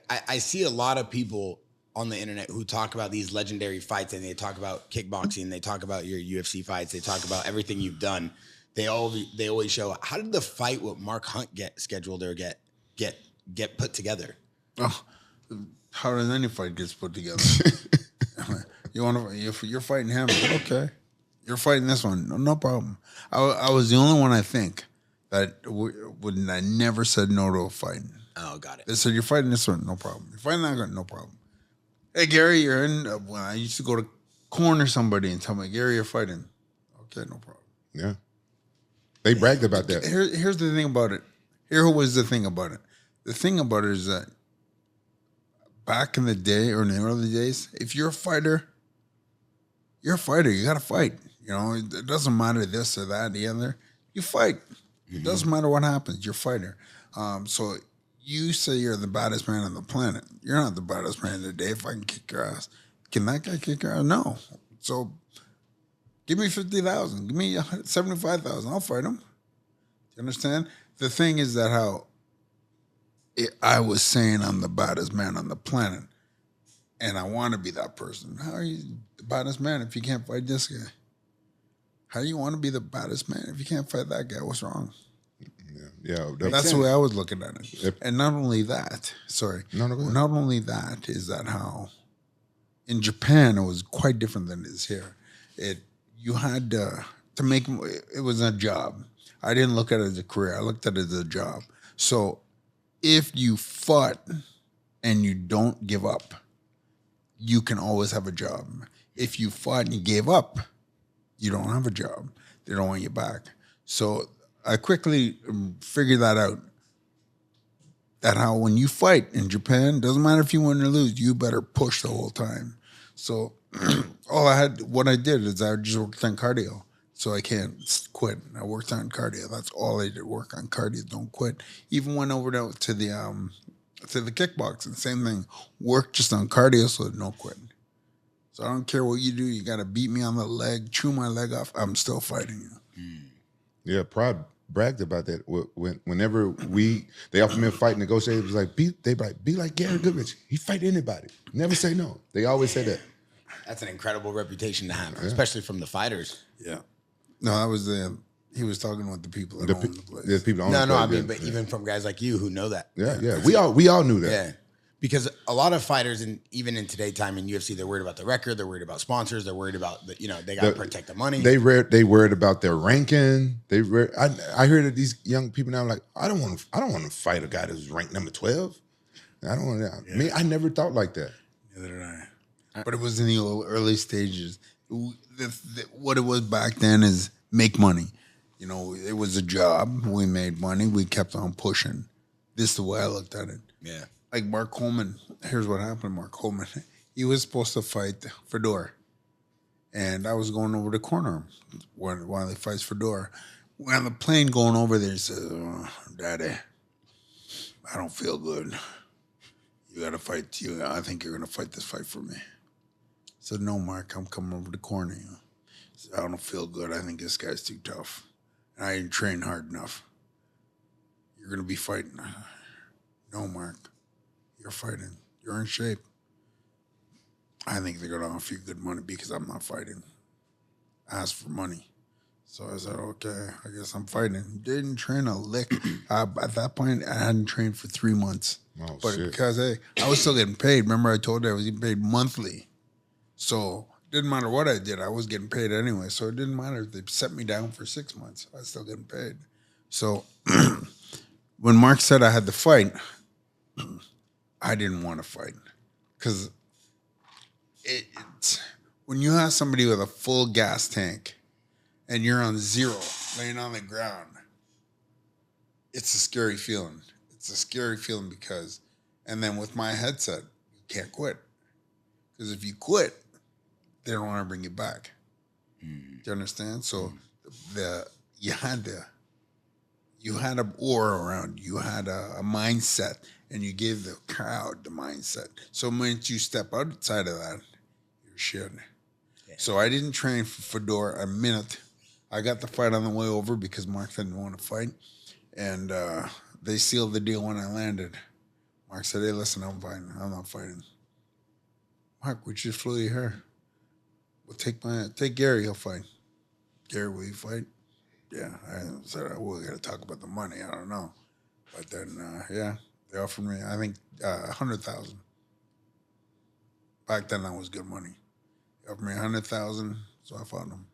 I see a lot of people on the internet who talk about these legendary fights, and they talk about kickboxing, they talk about your UFC fights, they talk about everything you've done. They always show, how did the fight with Mark Hunt get scheduled or get put together? Oh, how does any fight gets put together? You're fighting him, okay? You're fighting this one, no problem. I was the only one, I think, that I never said no to a fight. Oh, got it. They said, you're fighting this one, no problem. You're fighting that one, no problem. Hey, Gary, you're in. When I used to go to corner somebody and tell me, Gary, you're fighting. Okay, no problem. Yeah. They bragged about that. Here's the thing about it. Here was the thing about it. The thing about it is that back in the day or in the early days, if you're a fighter, you're a fighter. You got to fight. You know, it doesn't matter this or that, the other. You fight. It doesn't matter what happens. You're a fighter. So you say you're the baddest man on the planet. You're not the baddest man today. If I can kick your ass, can that guy kick your ass? No. So give me 50,000. Give me 75,000. I'll fight him. You understand? The thing is that I was saying I'm the baddest man on the planet, and I want to be that person. How are you the baddest man if you can't fight this guy? How do you want to be the baddest man if you can't fight that guy? What's wrong? Yeah, that's the way I was looking at it. Yep. And not only that, not only that is that how in Japan it was quite different than it is here. You had to make it was a job. I didn't look at it as a career. I looked at it as a job. So if you fought and you don't give up, you can always have a job. If you fought and you gave up, you don't have a job. They don't want you back. So I quickly figured that out. That how when you fight in Japan, doesn't matter if you win or lose, you better push the whole time. So what I did is I just worked on cardio. So I can't quit. I worked on cardio. That's all I did, work on cardio, don't quit. Even went over to the kickboxing, same thing. Work just on cardio so no quit. So I don't care what you do. You got to beat me on the leg, chew my leg off. I'm still fighting you. Yeah, Pride bragged about that. Whenever they offered me a fight, negotiated, it was like, be like Gary Goodridge. He fight anybody. Never say no. They always say that. That's an incredible reputation to have, especially from the fighters. Yeah. No, that was he was talking with the people that own the place. The people that own the place. But even from guys like you who know that. Yeah. We all knew that. Yeah. Because a lot of fighters, and even in today's time in UFC, they're worried about the record, they're worried about sponsors, they're worried about they got to protect the money. They worried about their ranking. I hear that these young people now are like, I don't want to fight a guy that's ranked number 12. I don't want to. Me, I never thought like that. Neither did I. But it was in the early stages. What it was back then is make money. You know, it was a job. We made money. We kept on pushing. This is the way I looked at it. Yeah. Like Mark Coleman. Here's what happened to Mark Coleman. He was supposed to fight Fedor. And I was going over to corner him while he fights Fedor. We're on the plane going over there. He says, Daddy, I don't feel good. You got to fight. I think you're going to fight this fight for me. I said, no, Mark, I'm coming over to corner you. He said, I don't feel good. I think this guy's too tough. And I didn't train hard enough. You're going to be fighting. No, Mark. You're fighting. You're in shape. I think they're going to offer you good money because I'm not fighting. Ask for money. So I said, okay, I guess I'm fighting. Didn't train a lick. At that point, I hadn't trained for 3 months. Oh, but shit. because I was still getting paid. Remember I told you I was getting paid monthly. So it didn't matter what I did. I was getting paid anyway. So it didn't matter if they set me down for 6 months. I was still getting paid. So when Mark said I had to fight, I didn't want to fight. Because when you have somebody with a full gas tank and you're on zero, laying on the ground, it's a scary feeling. It's a scary feeling because, and then with my headset, you can't quit. Because if you quit, they don't want to bring you back. Do you understand? So you had an aura around you. You had a mindset, and you gave the crowd the mindset. So once you step outside of that, you're shit. Yeah. So I didn't train for Fedor a minute. I got the fight on the way over because Mark didn't want to fight. And they sealed the deal when I landed. Mark said, hey, listen, I'm fighting. I'm not fighting. Mark, we just flew you here. We'll take Gary, he'll fight. Gary, will you fight? Yeah. I said, we got to talk about the money. I don't know. But then, yeah, they offered me, I think, 100,000. Back then, that was good money. They offered me 100,000, so I fought them.